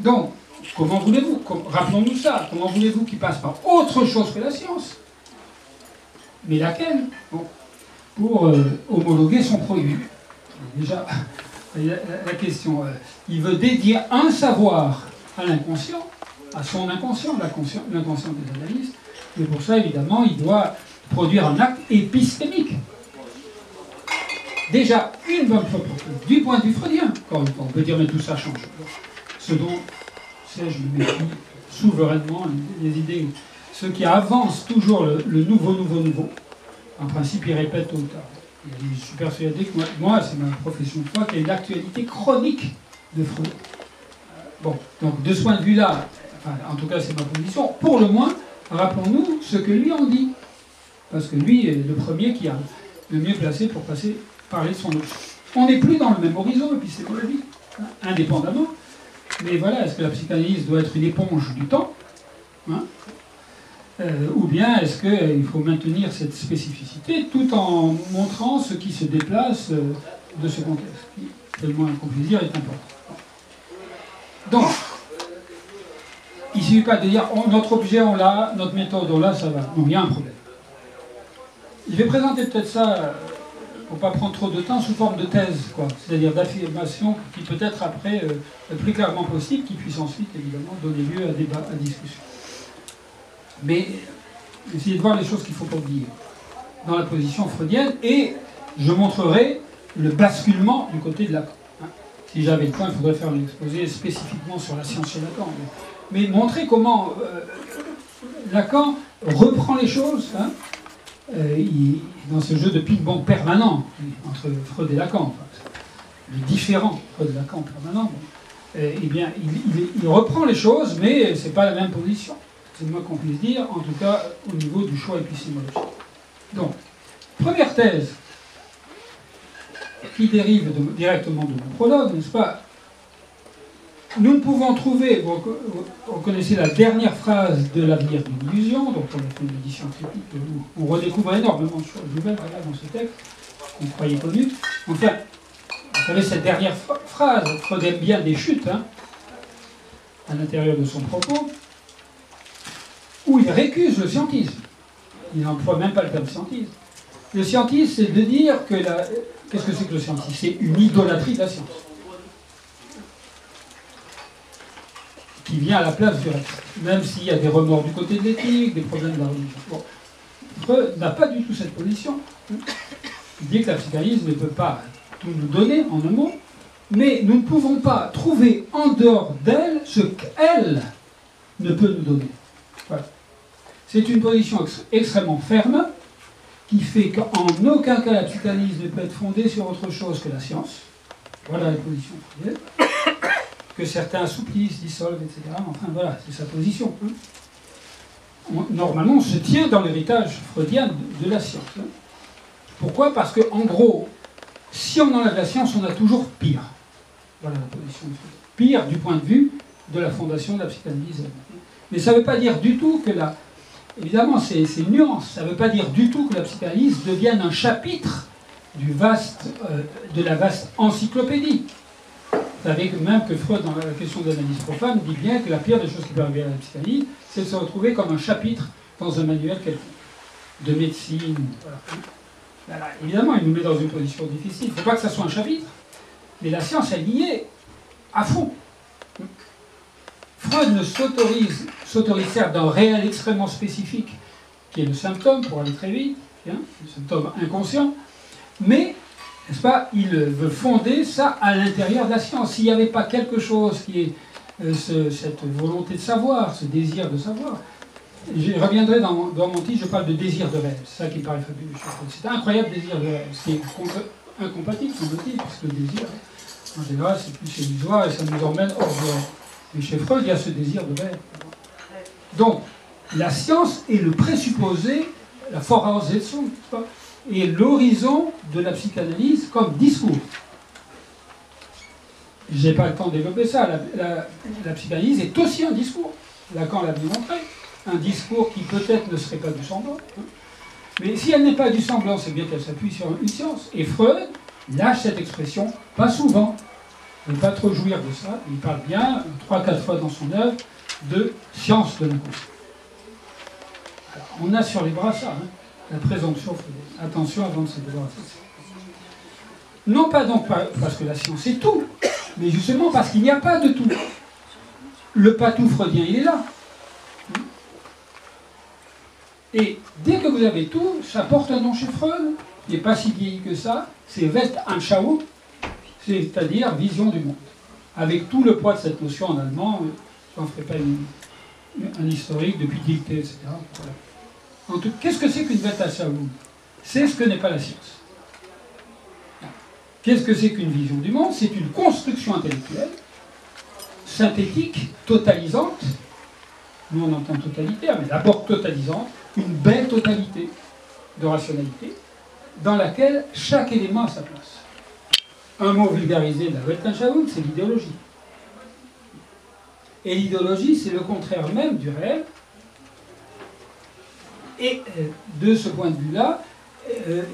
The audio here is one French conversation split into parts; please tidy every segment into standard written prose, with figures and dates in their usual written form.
Donc, comment voulez-vous, rappelons-nous ça, comment voulez-vous qu'il passe par autre chose que la science? Mais laquelle? Bon, pour homologuer son produit. Déjà, la question, il veut dédier un savoir à l'inconscient, à son inconscient, l'inconscient des analystes, et pour ça, évidemment, il doit produire un acte épistémique. Déjà, une bonne fois pour toutes, du point de vue freudien, encore une fois, on peut dire, mais tout ça change. Ce dont, je me méfie souverainement, les idées, ceux qui avancent toujours le nouveau, en principe, ils répètent tôt ou tard. Je suis persuadé que moi c'est ma profession de foi, qu'il y a une actualité chronique de Freud. Bon, donc de ce point de vue-là, enfin, en tout cas c'est ma position, pour le moins, rappelons-nous ce que lui en dit. Parce que lui est le premier qui a le mieux placé pour parler de son œuvre. On n'est plus dans le même horizon épistémologique, hein, indépendamment. Mais voilà, est-ce que la psychanalyse doit être une éponge du temps, hein, ou bien est-ce qu'il faut maintenir cette spécificité tout en montrant ce qui se déplace de ce contexte, qui, c'est le moins qu'on puisse dire, est important. Donc, il ne suffit pas de dire oh, notre objet on l'a, notre méthode on l'a, ça va. Non, il y a un problème. Je vais présenter peut-être ça, pour ne pas prendre trop de temps, sous forme de thèse, quoi. C'est-à-dire d'affirmation qui peut être après le plus clairement possible, qui puisse ensuite évidemment donner lieu à débat, à discussion. Mais essayez de voir les choses qu'il faut pas oublier dans la position freudienne, et je montrerai le basculement du côté de Lacan. Si j'avais le temps, il faudrait faire un exposé spécifiquement sur la science chez Lacan. Mais montrer comment Lacan reprend les choses dans ce jeu de ping-pong permanent entre Freud et Lacan, enfin, les différents Freud et Lacan permanents. Eh bien, il reprend les choses, mais c'est pas la même position. C'est le moins qu'on puisse dire, en tout cas au niveau du choix épistémologique. Donc, première thèse qui dérive directement de mon prologue, n'est-ce pas? Nous ne pouvons trouver, vous connaissez la dernière phrase de L'avenir d'une illusion, donc on a fait une édition critique où on redécouvre énormément de choses nouvelles dans ce texte, qu'on croyait connu. Enfin, vous savez, cette dernière phrase, Freud aime bien des chutes, hein, à l'intérieur de son propos, où il récuse le scientisme. Il n'emploie même pas le terme scientisme. Le scientisme, c'est de dire que qu'est-ce que c'est que le scientisme? C'est une idolâtrie de la science, qui vient à la place du reste, même s'il y a des remords du côté de l'éthique, des problèmes de la religion. Bon. Freud n'a pas du tout cette position. Il dit que la psychanalyse ne peut pas tout nous donner en un mot, mais nous ne pouvons pas trouver en dehors d'elle ce qu'elle ne peut nous donner. Voilà. C'est une position extrêmement ferme qui fait qu'en aucun cas la psychanalyse ne peut être fondée sur autre chose que la science. Voilà la position freudienne. Que certains assouplissent, dissolvent, etc. Enfin voilà, c'est sa position. Normalement, on se tient dans l'héritage freudien de la science. Pourquoi? Parce que, en gros, si on enlève la science, on a toujours pire. Voilà la position de Freud. Pire du point de vue de la fondation de la psychanalyse. Mais ça ne veut pas dire du tout que la... Évidemment, c'est une nuance. Ça ne veut pas dire du tout que la psychanalyse devienne un chapitre de la vaste encyclopédie. Vous savez que même que Freud, dans la question de l'analyse profane, dit bien que la pire des choses qui peut arriver à la psychanalyse, c'est de se retrouver comme un chapitre dans un manuel quelconque, de médecine. Voilà. Évidemment, il nous met dans une position difficile. Il ne faut pas que ça soit un chapitre. Mais la science, elle y est à fond. Freud ne s'autorise certes d'un réel extrêmement spécifique, qui est le symptôme, pour aller très vite, hein, le symptôme inconscient, mais, n'est-ce pas, il veut fonder ça à l'intérieur de la science. S'il n'y avait pas quelque chose qui est cette volonté de savoir, ce désir de savoir, je reviendrai dans mon titre, je parle de désir de rêve, c'est ça qui me paraît fabuleux. C'est un incroyable désir de rêve, ce qui est incompatible, semble-t-il, puisque le désir, en général, c'est plus illusoire et ça nous emmène hors de rêve. Mais chez Freud, il y a ce désir de rêve. Donc, la science est le présupposé, la Voraussetzung, et l'horizon de la psychanalyse comme discours. Je n'ai pas le temps de développer ça. La psychanalyse est aussi un discours. Lacan l'a démontré. Un discours qui peut-être ne serait pas du semblant. Mais si elle n'est pas du semblant, c'est bien qu'elle s'appuie sur une science. Et Freud lâche cette expression, pas souvent. ne pas trop jouir de ça. Il parle bien, 3-4 fois dans son œuvre, de science de l'inconscient. Alors, on a sur les bras ça, hein, la présomption freudienne. Attention avant de se débarrasser de ça. Non pas donc parce que la science est tout, mais justement parce qu'il n'y a pas de tout. Le pas-tout freudien, il est là. Et dès que vous avez tout, ça porte un nom chez Freud, qui n'est pas si vieilli que ça, c'est Weltanschauung, c'est-à-dire vision du monde. Avec tout le poids de cette notion en allemand, je n'en ferai pas un historique depuis Dilthey, etc. En tout, qu'est-ce que c'est qu'une Weltanschauung? C'est ce que n'est pas la science. Qu'est-ce que c'est qu'une vision du monde? C'est une construction intellectuelle, synthétique, totalisante. Nous on entend totalitaire, mais d'abord totalisante, une belle totalité de rationalité, dans laquelle chaque élément a sa place. Un mot vulgarisé de la Weltanschauung, c'est l'idéologie. Et l'idéologie, c'est le contraire même du réel. Et de ce point de vue-là,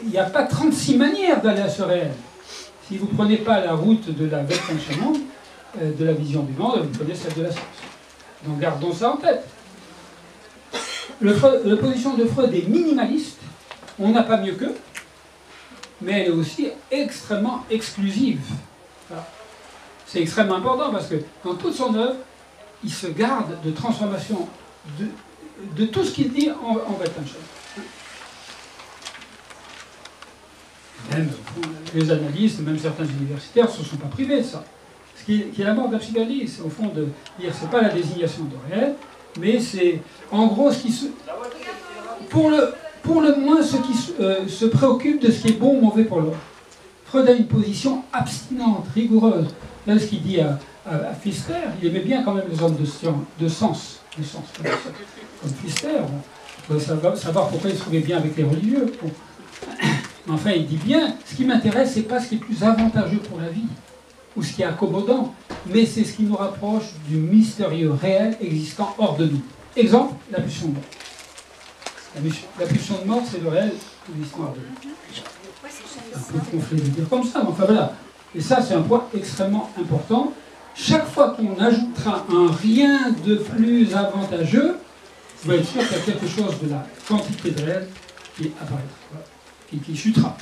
il n'y a pas 36 manières d'aller à ce réel. Si vous ne prenez pas la route de la Weltanschauung, de la vision du monde, vous prenez celle de la science. Donc gardons ça en tête. La position de Freud est minimaliste, on n'a pas mieux qu'eux, mais elle est aussi extrêmement exclusive. Voilà. C'est extrêmement important parce que dans toute son œuvre, il se garde de transformation de tout ce qu'il dit en Weltanschauung. Même les analystes, même certains universitaires ne se sont pas privés de ça. Ce qui est la mort de la psychanalyse, c'est au fond de dire c'est pas la désignation de réel, mais c'est en gros ce qui se. Pour le moins, ce qui se préoccupe de ce qui est bon ou mauvais pour l'autre. Freud a une position abstinente, rigoureuse. Là, ce qu'il dit à Pfister, il aimait bien quand même les hommes de sens. Comme Pfister, on va savoir pourquoi il se trouvait bien avec les religieux. Bon. Enfin, il dit bien, ce qui m'intéresse, c'est pas ce qui est plus avantageux pour la vie, ou ce qui est accommodant, mais c'est ce qui nous rapproche du mystérieux réel existant hors de nous. Exemple, la pulsion de mort. La pulsion de mort, c'est le réel existant hors de nous. Un peu conflé de dire comme ça, mais enfin voilà. Et ça, c'est un point extrêmement important. Chaque fois qu'on ajoutera un rien de plus avantageux, vous pouvez être sûr qu'il y a quelque chose de la quantité de réel qui apparaîtra. Voilà. Qui chutera.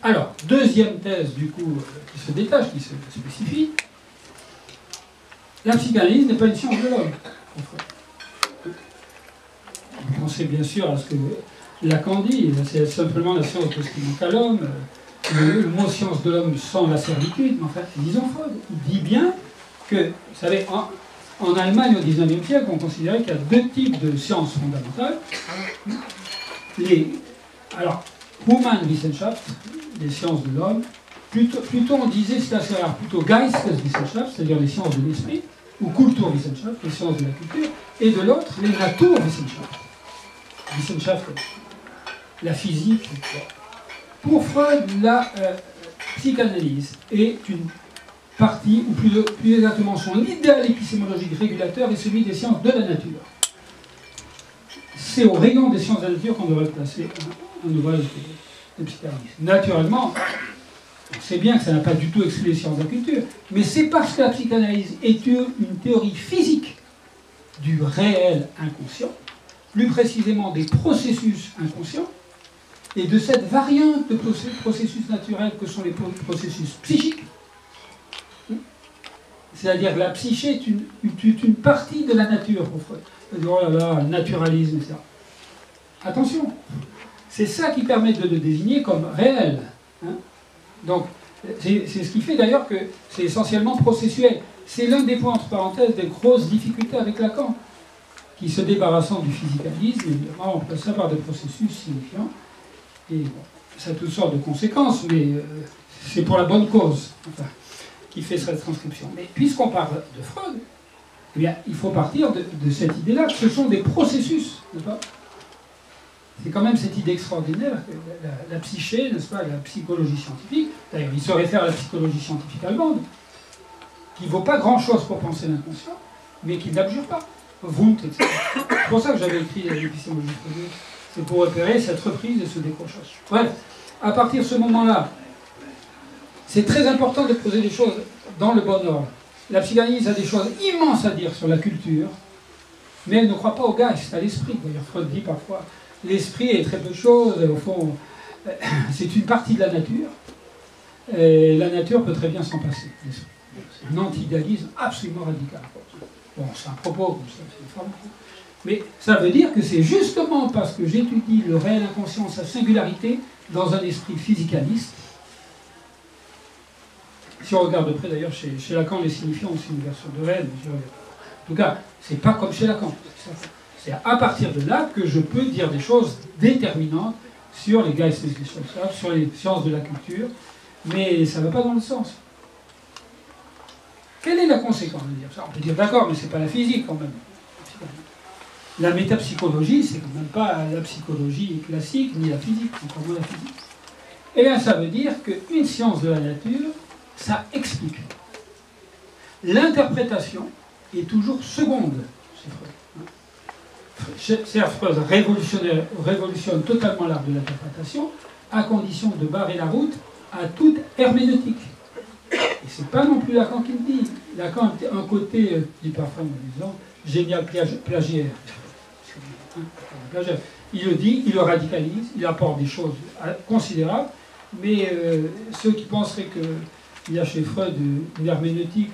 Alors, deuxième thèse, du coup, qui se détache, qui se spécifie, la psychanalyse n'est pas une science de l'homme. Vous pensez bien sûr à ce que Lacan dit, c'est simplement la science de ce qui manque à l'homme, le mot science de l'homme sans la servitude, mais enfin, disons Freud, il dit bien que, vous savez, en Allemagne au XIXe siècle, on considérait qu'il y a deux types de sciences fondamentales. Alors, Humanwissenschaft, les sciences de l'homme, plutôt on disait, c'est assez rare, plutôt Geisteswissenschaft, c'est-à-dire les sciences de l'esprit, ou Kulturwissenschaft, les sciences de la culture, et de l'autre, les Naturwissenschaft. Wissenschaft, la physique. Pour Freud, la psychanalyse est une partie, ou plus exactement son idéal épistémologique régulateur est celui des sciences de la nature. C'est au rayon des sciences de la nature qu'on devrait placer un ouvrage de psychanalyse. Naturellement, on sait bien que ça n'a pas du tout exclu les sciences de la culture, mais c'est parce que la psychanalyse est une théorie physique du réel inconscient, plus précisément des processus inconscients, et de cette variante de processus naturels que sont les processus psychiques. C'est-à-dire que la psyché est une partie de la nature pour Freud. Oh là là, naturalisme, etc. Attention, c'est ça qui permet de le désigner comme réel. Hein. Donc, c'est ce qui fait d'ailleurs que c'est essentiellement processuel. C'est l'un des points, entre parenthèses, des grosses difficultés avec Lacan, qui se débarrassant du physicalisme, évidemment, remplace ça par des processus signifiants. Et bon, ça a toutes sortes de conséquences, mais c'est pour la bonne cause, enfin, qui fait cette transcription. Mais puisqu'on parle de Freud, eh bien, il faut partir de cette idée-là, que ce sont des processus, n'est-ce pas? C'est quand même cette idée extraordinaire que la psyché, n'est-ce pas, la psychologie scientifique, d'ailleurs, il se réfère à la psychologie scientifique allemande, qui ne vaut pas grand-chose pour penser l'inconscient, mais qui n'abjure pas. Wundt, etc. C'est pour ça que j'avais écrit l'épistémologie freudienne. C'est pour repérer cette reprise et ce décrochage. Bref, à partir de ce moment-là, c'est très important de poser les choses dans le bon ordre. La psychanalyse a des choses immenses à dire sur la culture, mais elle ne croit pas au Geist, à l'esprit. D'ailleurs, Freud dit parfois, l'esprit est très peu de choses, au fond, c'est une partie de la nature, et la nature peut très bien s'en passer. C'est un anti-idéalisme absolument radical. Bon, c'est un propos comme ça, c'est une forme. Mais ça veut dire que c'est justement parce que j'étudie le réel inconscient, sa singularité, dans un esprit physicaliste. Si on regarde de près, d'ailleurs, chez Lacan, les signifiants ont aussi une version de réel. En tout cas, c'est pas comme chez Lacan. C'est à partir de là que je peux dire des choses déterminantes sur les Geisteswissenschaften, sur les sciences de la culture, mais ça ne va pas dans le sens. Quelle est la conséquence de dire ça? On peut dire d'accord, mais c'est pas la physique quand même. La métapsychologie, c'est quand même pas la psychologie classique, ni la physique, encore moins la physique. Eh bien, ça veut dire qu'une science de la nature, ça explique. L'interprétation est toujours seconde chez Freud. Freud révolutionne totalement l'art de l'interprétation, à condition de barrer la route à toute herméneutique. Et c'est pas non plus Lacan qui le dit. Lacan a un côté, dit parfois en disant, génial plagiaire. Il le dit, il le radicalise, il apporte des choses considérables, mais ceux qui penseraient qu'il y a chez Freud une herméneutique,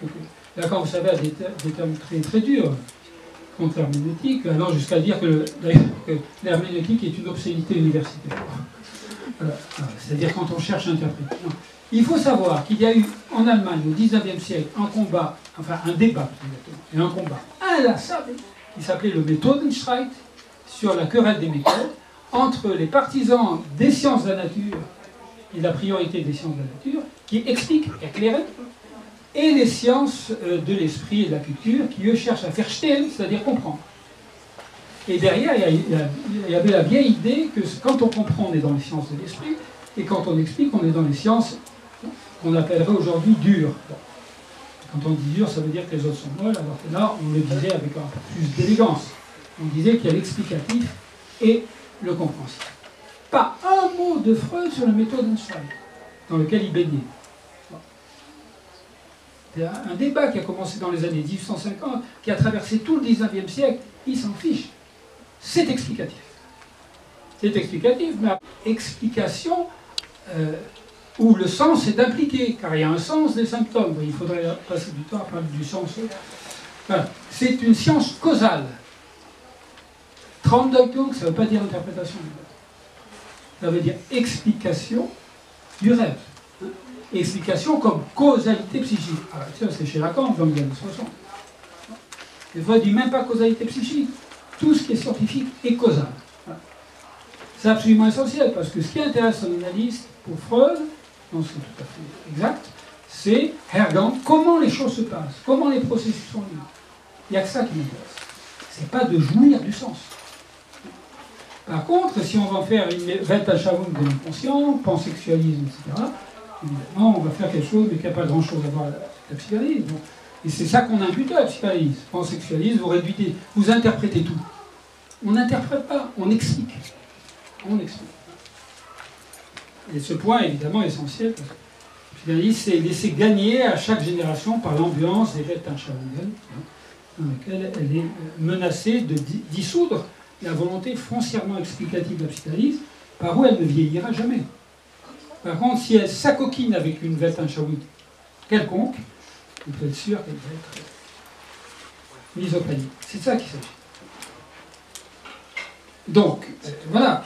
Lacan, vous savez, a des termes très, très durs contre l'herméneutique, allant jusqu'à dire que l'herméneutique est une obscénité universitaire. Voilà. C'est-à-dire quand on cherche à interpréter. Non. Il faut savoir qu'il y a eu en Allemagne au XIXe siècle un combat, enfin un débat, et un combat inlassable, qui s'appelait le Methodenstreit, sur la querelle des méthodes, entre les partisans des sciences de la nature et de la priorité des sciences de la nature, qui expliquent, qui éclairent, et les sciences de l'esprit et de la culture, qui eux cherchent à faire stellen, c'est-à-dire comprendre. Et derrière, il y avait la vieille idée que quand on comprend, on est dans les sciences de l'esprit, et quand on explique, on est dans les sciences qu'on appellerait aujourd'hui dures. Quand on dit dur, ça veut dire que les autres sont molles, alors que là, on le disait avec un peu plus d'élégance. On disait qu'il y a l'explicatif et le compréhensif. Pas un mot de Freud sur la méthode Einstein, dans lequel il baignait. C'est un débat qui a commencé dans les années 1850, qui a traversé tout le 19e siècle. Il s'en fiche. C'est explicatif. C'est explicatif, mais explication où le sens est impliqué, car il y a un sens des symptômes. Il faudrait passer du temps à parler du sens. Voilà. C'est une science causale. Traumdeutung, ça ne veut pas dire interprétation du rêve. Ça veut dire explication du rêve. Explication comme causalité psychique. Ah, tiens, c'est chez Lacan, dans les années 60. Et Freud ne dit même pas causalité psychique. Tout ce qui est scientifique est causal. Voilà. C'est absolument essentiel, parce que ce qui intéresse un analyste, pour Freud, non, c'est tout à fait exact, c'est, regarde, comment les choses se passent, comment les processus sont liés. Il n'y a que ça qui m'intéresse. Ce n'est pas de jouir du sens. Par contre, si on va faire une Weltanschauung de l'inconscient, pansexualisme, etc., évidemment, on va faire quelque chose, mais qui n'a pas grand-chose à voir avec la psychanalyse. Donc, et c'est ça qu'on impute à la psychanalyse. Pansexualisme, vous réduisez, vous interprétez tout. On n'interprète pas, on explique. On explique. Et ce point, évidemment, est essentiel, parce que la psychanalyse, c'est laisser gagner à chaque génération par l'ambiance des Weltanschauungen, dans laquelle elle est menacée de dissoudre la volonté foncièrement explicative de la psychanalyse, par où elle ne vieillira jamais. Par contre, si elle s'acoquine avec une Weltanschauung quelconque, on peut être sûr qu'elle va être mise au panier. C'est de ça qu'il s'agit. Donc, voilà.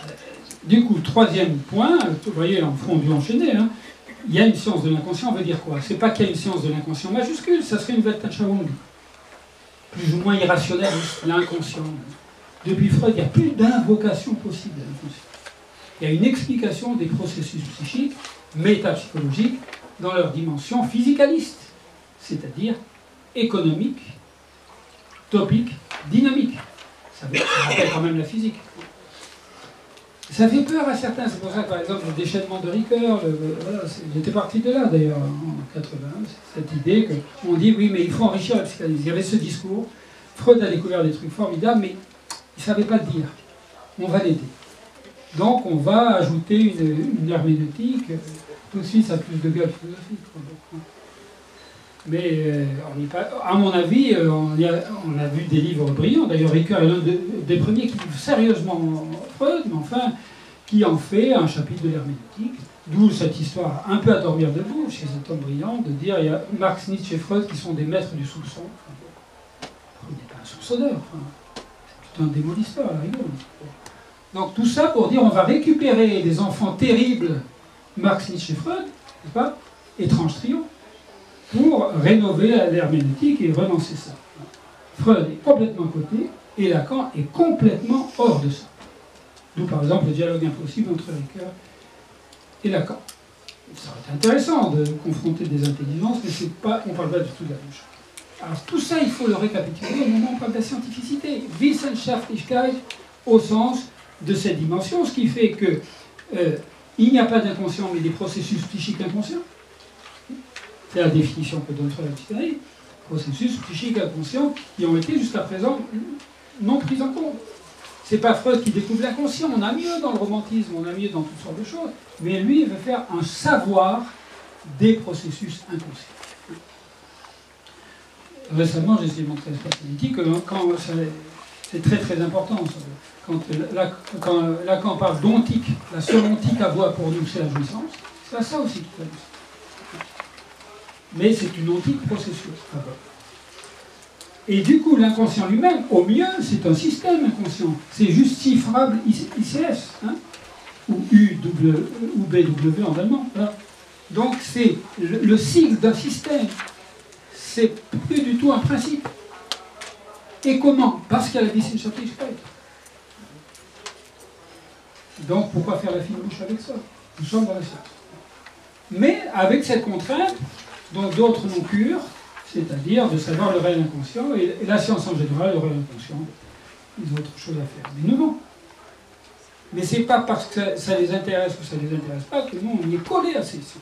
Du coup, troisième point, vous voyez, en fondu enchaîné, hein, il y a une science de l'inconscient, on veut dire quoi? C'est pas qu'il y a une science de l'inconscient majuscule, ça serait une Weltanschauung. Plus ou moins irrationnelle, l'inconscient. Depuis Freud, il n'y a plus d'invocation possible de l'inconscient. Il y a une explication des processus psychiques, métapsychologiques, dans leur dimension physicaliste, c'est-à-dire économique, topique, dynamique. Ça rappelle quand même la physique. Ça fait peur à certains, c'est pour ça que par exemple le déchaînement de Ricoeur, voilà, j'étais parti de là d'ailleurs en 80, cette idée qu'on dit oui mais il faut enrichir la psychanalyse. Il y avait ce discours, Freud a découvert des trucs formidables mais il ne savait pas le dire. On va l'aider. Donc on va ajouter une herméneutique tout de suite, ça a plus de gueule philosophique. Mais à mon avis, on a vu des livres brillants. D'ailleurs, Ricoeur est l'un des premiers qui livre sérieusement Freud, mais enfin, qui en fait un chapitre de l'herméneutique. D'où cette histoire un peu à dormir debout chez cet homme brillant, de dire il y a Marx, Nietzsche et Freud qui sont des maîtres du soupçon. Freud n'est pas un soupçonneur, c'est un démolisseur à la rigueur. Donc tout ça pour dire on va récupérer des enfants terribles, Marx, Nietzsche et Freud, n'est-ce pas, étrange trio, pour rénover l'herméneutique et relancer ça. Freud est complètement à côté et Lacan est complètement hors de ça. D'où par exemple le dialogue impossible entre Ricoeur et Lacan. Ça aurait été intéressant de confronter des intelligences, mais c'est pas, on ne parle pas du tout de la même chose. Alors tout ça, il faut le récapituler au moment où on parle de la scientificité. Wissenschaftlichkeit au sens de cette dimension, ce qui fait que il n'y a pas d'inconscient, mais des processus psychiques inconscients. C'est la définition que donne Freud à la psychanalyse. Processus psychiques inconscients qui ont été jusqu'à présent non pris en compte. C'est pas Freud qui découvre l'inconscient, on a mieux dans le romantisme, on a mieux dans toutes sortes de choses, mais lui, il veut faire un savoir des processus inconscients. Récemment, j'ai essayé de montrer à l'espace politique que c'est très très important. Quand Lacan parle d'ontique, la seule ontique à voir pour nous, c'est la jouissance, c'est à ça aussi qu'il faut. Mais c'est une ontique processus. Et du coup, l'inconscient lui-même, au mieux, c'est un système inconscient. C'est juste chiffrable ICS, hein, ou ou BW en allemand. Voilà. Donc c'est le cycle d'un système. C'est plus du tout un principe. Et comment? Parce qu'il y a la Wissenschaftlichkeit. Donc pourquoi faire la fine bouche avec ça? Nous sommes dans la science. Mais avec cette contrainte, dont d'autres n'ont cure, c'est-à-dire de savoir le réel inconscient, et la science en général, le réel inconscient, ils ont autre chose à faire. Mais nous, non. Mais c'est pas parce que ça les intéresse ou ça les intéresse pas que nous, on y est collé à ces sciences.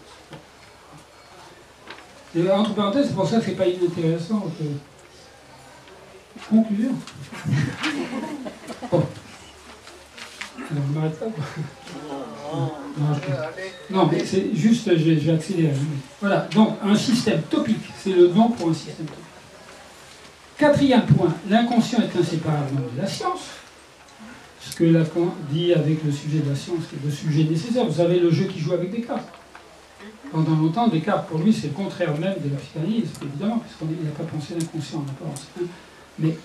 Et entre parenthèses, c'est pour ça que c'est pas inintéressant de conclure. Bon. Alors, je m'arrête là. Non, mais c'est juste, je vais accélérer. Voilà, donc un système topique, c'est le nom pour un système topique. Quatrième point, l'inconscient est inséparable de la science. Ce que Lacan dit avec le sujet de la science, qui est le sujet nécessaire. Vous savez, le jeu qui joue avec Descartes. Pendant longtemps, Descartes, pour lui, c'est le contraire même de la psychanalyse, évidemment, puisqu'il n'a pas pensé l'inconscient en apparence. Mais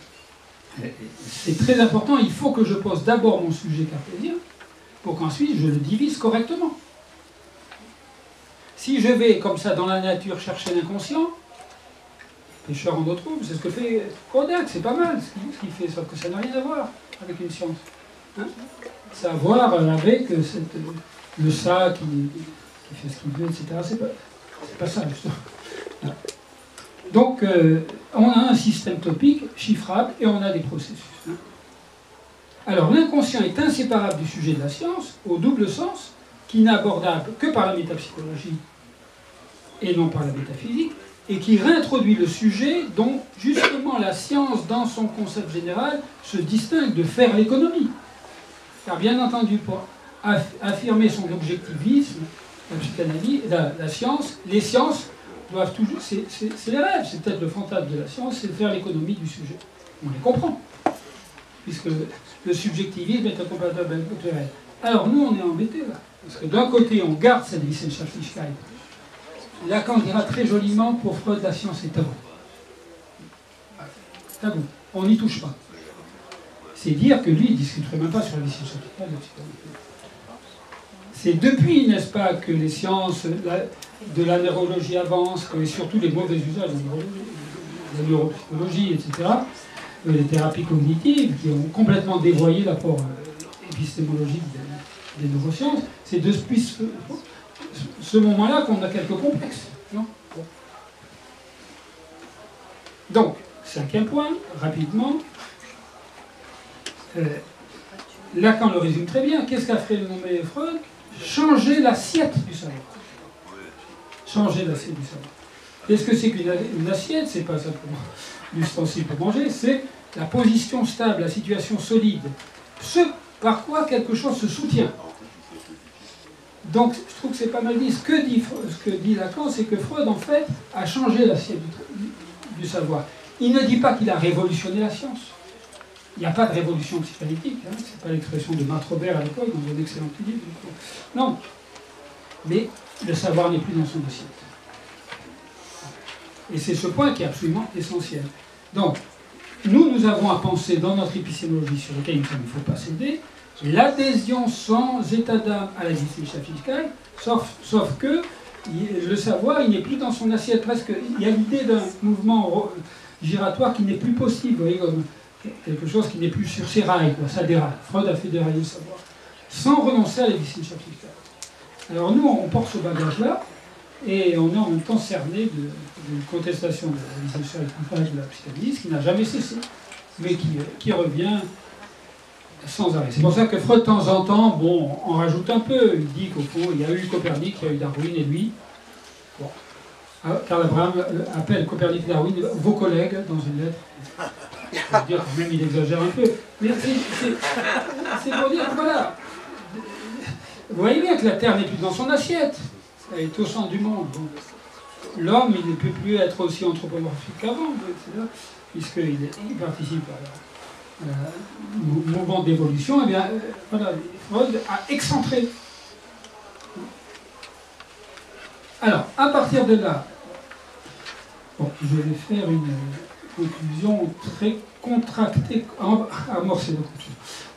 c'est très important, il faut que je pose d'abord mon sujet cartésien, pour qu'ensuite je le divise correctement. Si je vais comme ça dans la nature chercher l'inconscient, pêcheur en eau trouble, c'est ce que fait Kodak, c'est pas mal ce qu'il fait, sauf que ça n'a rien à voir avec une science. Hein, ça a à voir avec le ça qui fait ce qu'il veut, etc. C'est pas ça, justement. Voilà. Donc, on a un système topique, chiffrable, et on a des processus. Hein. Alors, l'inconscient est inséparable du sujet de la science, au double sens, qui n'est abordable que par la métapsychologie et non par la métaphysique, et qui réintroduit le sujet dont, justement, la science, dans son concept général, se distingue de faire l'économie. Car, bien entendu, pour affirmer son objectivisme, la psychanalyse, la science, les sciences doivent toujours... C'est les rêves, c'est peut-être le fantasme de la science, c'est de faire l'économie du sujet. On les comprend, puisque le subjectivisme est incompatible avec le réel. Alors nous, on est embêtés là, parce que d'un côté, on garde cette Wissenschaftlichkeit. Lacan dira très joliment, pour Freud, la science est tabou. Tabou, on n'y touche pas. C'est dire que lui, il ne discuterait même pas sur la Wissenschaftlichkeit de la psychanalyse. C'est depuis, n'est-ce pas, que les sciences de la neurologie avancent, et surtout les mauvais usages de la neuropsychologie, etc., les thérapies cognitives, qui ont complètement dévoyé l'apport épistémologique des neurosciences, c'est depuis ce moment-là qu'on a quelques complexes. Non ? Donc, cinquième point, rapidement, Lacan le résume très bien. Qu'est-ce qu'a fait le nommé Freud ? Changer l'assiette du savoir. Changer l'assiette du savoir. Qu'est-ce que c'est qu'une assiette? C'est pas simplement l'ustensile pour manger, c'est la position stable, la situation solide. Ce par quoi quelque chose se soutient. Donc, je trouve que c'est pas mal dit. Ce que dit Lacan, c'est que Freud, en fait, a changé l'assiette du savoir. Il ne dit pas qu'il a révolutionné la science. Il n'y a pas de révolution psychanalytique. Hein. Ce n'est pas l'expression de Marthe Robert à l'époque, dans un excellent livre. Non. Mais le savoir n'est plus dans son assiette. Et c'est ce point qui est absolument essentiel. Donc, nous avons à penser dans notre épistémologie sur lequel il ne faut pas céder, l'adhésion sans état d'âme à la justice fiscale, sauf que le savoir, il n'est plus dans son assiette. Presque, il y a l'idée d'un mouvement giratoire qui n'est plus possible, vous voyez, comme quelque chose qui n'est plus sur ses rails, quoi, ça déraille. Freud a fait dérailler le savoir, sans renoncer à la justice fiscale. Alors nous, on porte ce bagage-là, et on est en même temps cerné d'une contestation de la justice et de la psychanalyse qui n'a jamais cessé, mais qui revient sans arrêt. C'est pour ça que Freud, de temps en temps, bon, en rajoute un peu. Il dit qu'au fond, il y a eu Copernic, il y a eu Darwin, et lui. Bon. Karl Abraham appelle Copernic et Darwin vos collègues dans une lettre. Je veux dire, quand même, il exagère un peu. Mais c'est pour dire, voilà. Vous voyez bien que la Terre n'est plus dans son assiette. Elle est au centre du monde. L'homme, il ne peut plus être aussi anthropomorphique qu'avant, puisqu'il participe à mouvement d'évolution. Eh bien, voilà, Freud a excentré. Alors, à partir de là, bon, je vais faire une conclusion très contractée, amorcée de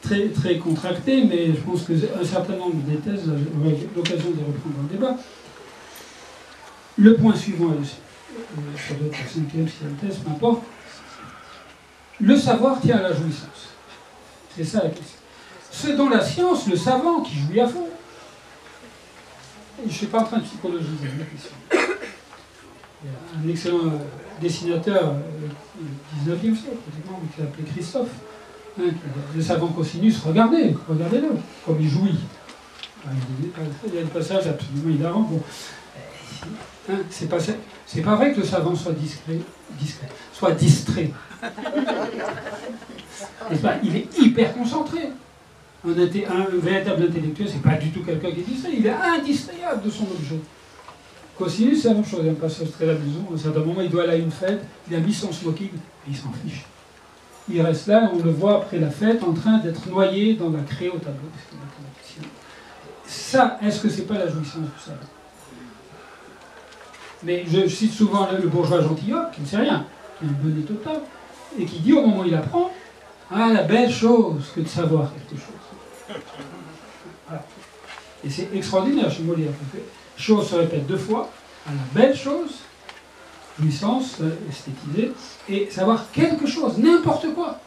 très, très contractée, mais je pense qu'un certain nombre des thèses, j'aurai l'occasion de les reprendre dans le débat. Le point suivant, ça doit être la cinquième, sixième thèse, peu importe. Le savoir tient à la jouissance. C'est ça la question. C'est dans la science, le savant qui jouit à fond. Je ne suis pas en train de psychologiser la question. Il y a un excellent dessinateur du 19e siècle, qui s'appelait Christophe, hein, le savant Cosinus, regardez-le, comme il jouit. Il y a des passages absolument hilarants. Bon. Hein, c'est pas vrai que le savant soit soit distrait. Il est hyper concentré. Un véritable intellectuel, c'est pas du tout quelqu'un qui est distrait, il est indistrayable de son objet. Cosinus, c'est la même chose, il y a un passage très amusant. À un certain moment, il doit aller à une fête, il a mis son smoking, et il s'en fiche. Il reste là, on le voit après la fête, en train d'être noyé dans la craie au tableau. Ça, est-ce que c'est pas la jouissance du savoir? Mais je cite souvent le bourgeois gentilhomme, qui ne sait rien, qui a un bonnet total, et qui dit au moment où il apprend, ah, la belle chose que de savoir quelque chose. Voilà. Et c'est extraordinaire chez Molière. Chose se répète deux fois, à la belle chose, jouissance, esthétisée, et savoir quelque chose, n'importe quoi.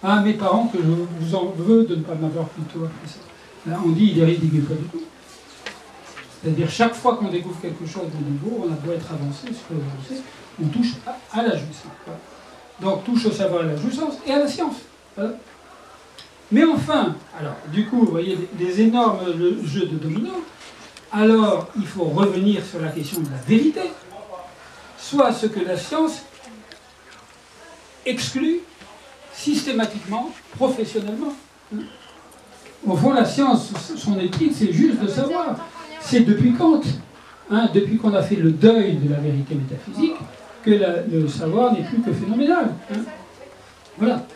Ah, mes parents, que je vous en veux de ne pas m'avoir plutôt appris ça. Là, on dit, il est ridicule, pas du tout. C'est-à-dire, chaque fois qu'on découvre quelque chose de nouveau, on a beau être avancé, on touche à la jouissance. Voilà. Donc, touche au savoir et à la jouissance et à la science. Voilà. Mais enfin, alors, du coup, vous voyez, des énormes jeux de dominos. Alors, il faut revenir sur la question de la vérité, soit ce que la science exclut systématiquement, professionnellement. Au fond, la science, son éthique, c'est juste de savoir. C'est depuis Kant, hein, depuis qu'on a fait le deuil de la vérité métaphysique, que le savoir n'est plus que phénoménal. Hein. Voilà.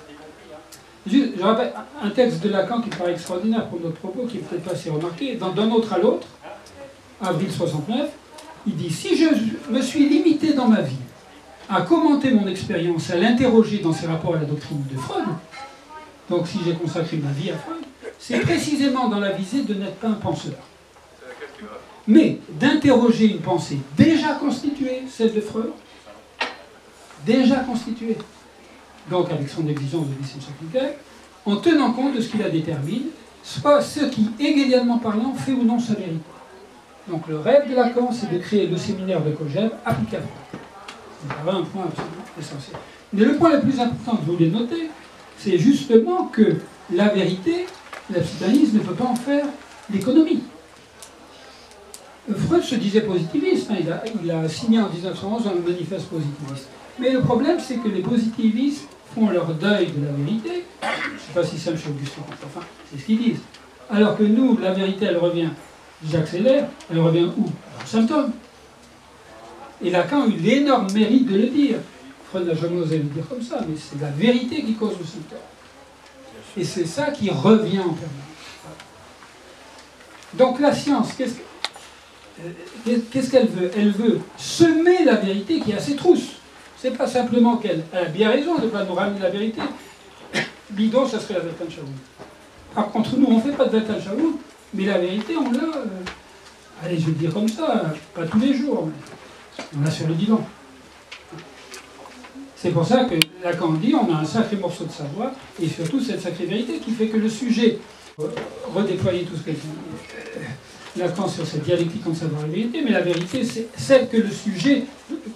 Je rappelle un texte de Lacan qui paraît extraordinaire pour notre propos, qui n'est peut-être pas assez remarqué. D'un autre à l'autre, avril 69, il dit « Si je me suis limité dans ma vie à commenter mon expérience, à l'interroger dans ses rapports à la doctrine de Freud, donc si j'ai consacré ma vie à Freud, c'est précisément dans la visée de n'être pas un penseur. Mais d'interroger une pensée déjà constituée, celle de Freud, déjà constituée, donc avec son exigence de licence appliquée, en tenant compte de ce qui la détermine, soit ce qui, hegelianement parlant, fait ou non sa vérité. Donc le rêve de Lacan, c'est de créer le séminaire de Kojève applicable. C'est un point absolument essentiel. Mais le point le plus important que vous voulez noter, c'est justement que la vérité, la psychanalyse ne peut pas en faire l'économie. Freud se disait positiviste, hein, il a signé en 1911 un manifeste positiviste. Mais le problème, c'est que les positivistes font leur deuil de la vérité. Je ne sais pas si c'est chez Auguste Comte, enfin, c'est ce qu'ils disent. Alors que nous, la vérité, elle revient j'accélère, elle revient où? Au symptôme. Et Lacan a eu l'énorme mérite de le dire. Freud n'a jamais osé le dire comme ça, mais c'est la vérité qui cause le symptôme. Et c'est ça qui revient en permanence. Donc la science, qu'est-ce qu'elle veut? Elle veut semer la vérité qui est à ses trousses. C'est pas simplement qu'elle a bien raison de ne pas nous ramener la vérité. Bidon, ça serait la Weltanschauung. Par contre, nous, on ne fait pas de Weltanschauung, mais la vérité, on l'a, allez, je vais le dire comme ça, pas tous les jours, mais on l'a sur le divan. C'est pour ça que Lacan dit, on a un sacré morceau de savoir, et surtout cette sacrée vérité qui fait que le sujet, redéployer tout ce qu'a dit Lacan sur cette dialectique entre savoir et vérité, mais la vérité, c'est celle que le sujet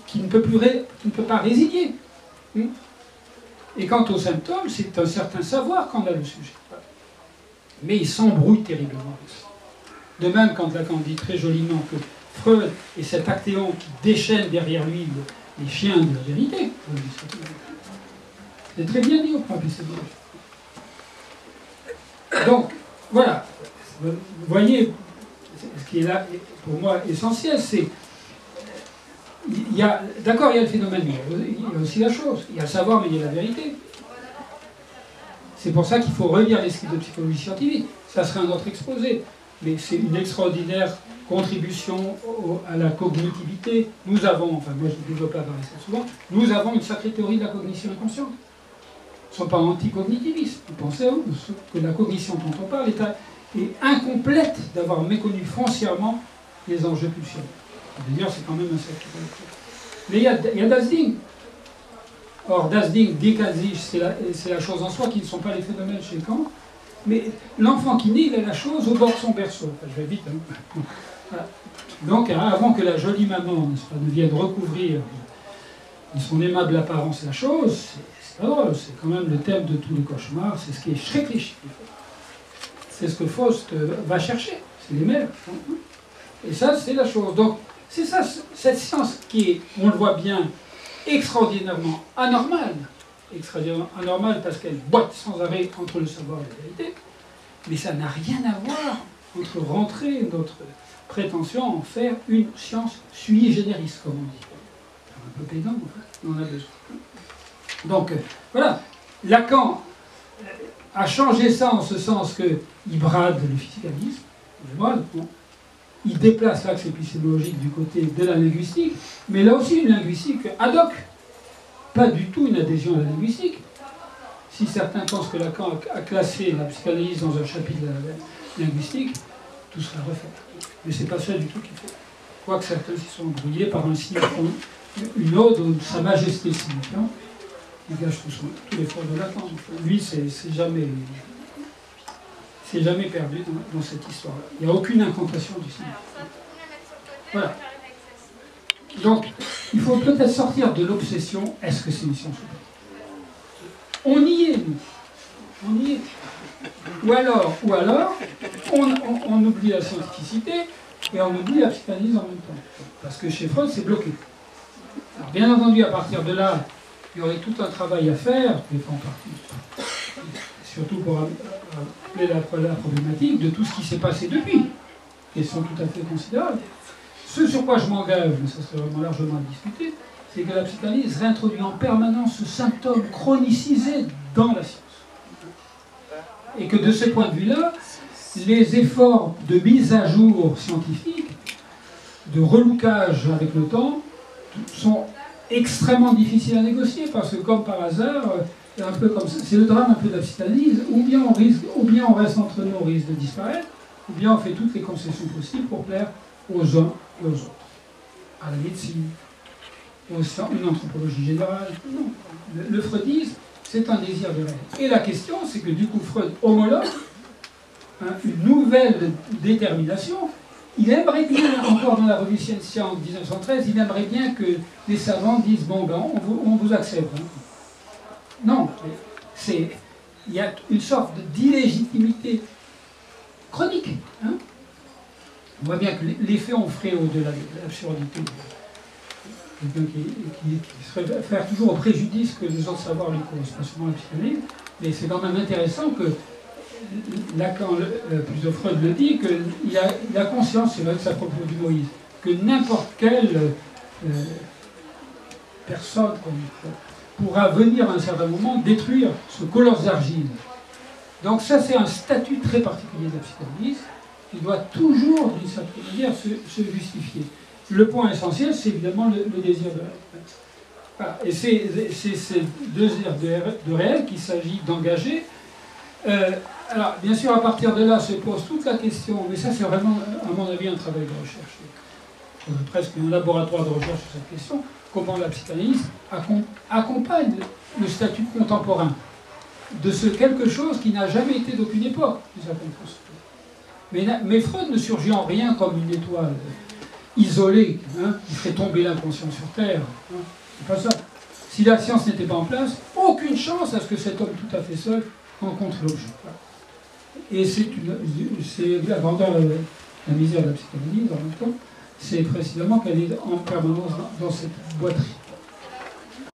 qui ne peut pas résilier. Et quant aux symptômes, c'est un certain savoir qu'en a le sujet. Mais il s'embrouille terriblement avec ça. De même, quand Lacan dit très joliment que Freud est cet actéon qui déchaîne derrière lui les chiens de la vérité, c'est très bien dit au point épistémologique. Donc, voilà. Vous voyez, ce qui est là, pour moi, essentiel, c'est... D'accord, il y a le phénomène, mais il y a aussi la chose. Il y a le savoir, mais il y a la vérité. C'est pour ça qu'il faut relire les scripts de psychologie scientifique. Ça serait un autre exposé. Mais c'est une extraordinaire contribution à la cognitivité. Nous avons, enfin moi je ne développe pas ça souvent, nous avons une sacrée théorie de la cognition inconsciente. Ils ne sont pas anti-cognitivistes. Vous pensez que la cognition dont on parle est incomplète d'avoir méconnu foncièrement les enjeux pulsionnels. D'ailleurs, c'est quand même un sacré. Mais il y a Das Ding. Or, Das Ding, Das Ich, c'est la chose en soi qui ne sont pas les phénomènes chez Kant. Mais l'enfant qui naît, il a la chose au bord de son berceau. Enfin, je vais vite. Hein. Voilà. Donc, avant que la jolie maman ne vienne recouvrir de son aimable apparence la chose, c'est pas drôle. C'est quand même le thème de tous les cauchemars. C'est ce qui est schrecklich. C'est ce que Faust va chercher. C'est les mères. Et ça, c'est la chose. Donc, c'est ça, cette science qui est, on le voit bien, extraordinairement anormale. Extraordinairement anormale parce qu'elle boite sans arrêt entre le savoir et la vérité. Mais ça n'a rien à voir entre rentrer notre prétention à en faire une science sui generis, comme on dit. Un peu pédant, on en a besoin. Donc, voilà. Lacan a changé ça en ce sens qu'il brade le physicalisme. Il déplace l'axe épistémologique du côté de la linguistique, mais là aussi une linguistique ad hoc, pas du tout une adhésion à la linguistique. Si certains pensent que Lacan a classé la psychanalyse dans un chapitre de la linguistique, tout sera refait. Mais c'est pas ça du tout qu'il faut. Quoique certains s'y sont embrouillés par un signifiant, une ode de Sa Majesté signifiant, qui gâche tout l'effort de Lacan. Lui, c'est jamais perdu dans cette histoire-là. Il n'y a aucune incantation du cinéma. Voilà. Donc, il faut peut-être sortir de l'obsession, est-ce que c'est une science ou pas? On y est, nous. On y est. Ou alors on oublie la scientificité et on oublie la psychanalyse en même temps. Parce que chez Freud, c'est bloqué. Alors, bien entendu, à partir de là, il y aurait tout un travail à faire, mais pas en partie. Surtout pour appeler la problématique de tout ce qui s'est passé depuis, qui sont tout à fait considérables. Ce sur quoi je m'engage, mais ça serait vraiment largement à discuter, c'est que la psychanalyse réintroduit en permanence ce symptôme chronicisé dans la science. Et que de ce point de vue-là, les efforts de mise à jour scientifique, de relookage avec le temps, sont extrêmement difficiles à négocier, parce que comme par hasard, un peu comme ça, c'est le drame un peu de la psychanalyse, ou bien on reste entre nous au risque de disparaître, ou bien on fait toutes les concessions possibles pour plaire aux uns et aux autres. À la médecine, une anthropologie générale. Non. Le freudisme, c'est un désir de réel. Et la question, c'est que du coup, Freud homologue une nouvelle détermination. Il aimerait bien, encore dans la revue Sciences en 1913, il aimerait bien que les savants disent, bon, ben, on vous accepte. Hein. Non, il y a une sorte d'illégitimité chronique. Hein. On voit bien que les faits ont frais au-delà de l'absurdité. Quelqu'un qui se réfère toujours au préjudice que les autres savoirs lui causent, pas seulement la psychanalyse, mais c'est quand même intéressant que Lacan, plutôt Freud le dit, qu'il a conscience, c'est vrai que ça propos du Moïse, que n'importe quelle personne pourra venir à un certain moment détruire ce colosse d'argile. Donc ça, c'est un statut très particulier de la psychanalyse qui doit toujours, d'une certaine manière, se justifier. Le point essentiel, c'est évidemment le désir de réel. Voilà. Et c'est ces désirs de réel qu'il s'agit d'engager. Alors, bien sûr, à partir de là se pose toute la question, mais ça, c'est vraiment, à mon avis, un travail de recherche. Presque un laboratoire de recherche sur cette question, comment la psychanalyse accompagne le statut contemporain de ce quelque chose qui n'a jamais été d'aucune époque, d'une certaine façon. Mais Freud ne surgit en rien comme une étoile isolée, hein, qui ferait tomber l'inconscient sur Terre. Hein. C'est pas ça. Si la science n'était pas en place, aucune chance à ce que cet homme tout à fait seul rencontre l'objet. Et c'est la grandeur, la misère de la psychanalyse, en même temps, c'est précisément qu'elle est en permanence dans cette boîterie.